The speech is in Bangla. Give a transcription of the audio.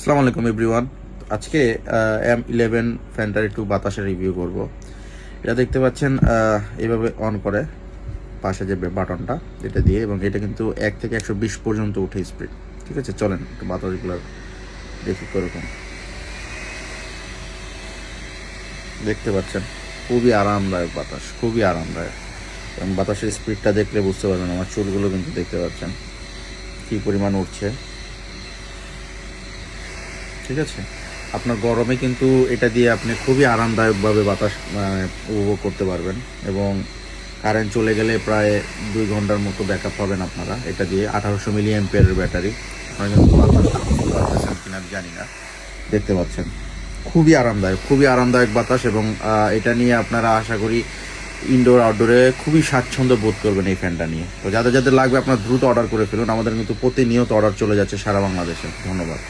আসসালামু আলাইকুম এভরিওয়ান। আজকে M11 ফ্যানটার একটু বাতাসের রিভিউ করব। এটা দেখতে পাচ্ছেন এইভাবে অন করে পাশে যে বাটনটা এটা দিয়ে, এবং এটা কিন্তু 1 থেকে 120 পর্যন্ত উঠে স্পিড। ঠিক আছে, চলেন একটু বাতাসগুলো দেখি কীরকম। দেখতে পাচ্ছেন খুবই আরামদায়ক বাতাস, খুবই আরামদায়ক, এবং বাতাসের স্পিডটা দেখলে বুঝতে পারবেন। আমার চুলগুলো কিন্তু দেখতে পাচ্ছেন কী পরিমাণ উঠছে। ঠিক আছে, আপনার গরমে কিন্তু এটা দিয়ে আপনি খুবই আরামদায়কভাবে বাতাস উপভোগ করতে পারবেন, এবং কারেন্ট চলে গেলে প্রায় 2 ঘন্টার মতো ব্যাকআপ পাবেন আপনারা। এটা দিয়ে 1800 মিলি অ্যাম্পিয়ারের ব্যাটারি। আপনারা কিন্তু বাতাসটা বুঝতে পারতেছেন কিনা আমি জানি না, দেখতে পাচ্ছেন খুবই আরামদায়ক, খুবই আরামদায়ক বাতাস। এবং এটা নিয়ে আপনারা আশা করি ইনডোর আউটডোরে খুবই স্বাচ্ছন্দ্য বোধ করবেন এই ফ্যানটা নিয়ে। তো যাদের যাদের লাগবে আপনারা দ্রুত অর্ডার করে ফেলুন। আমাদের কিন্তু প্রতিনিয়ত অর্ডার চলে যাচ্ছে সারা বাংলাদেশে। ধন্যবাদ।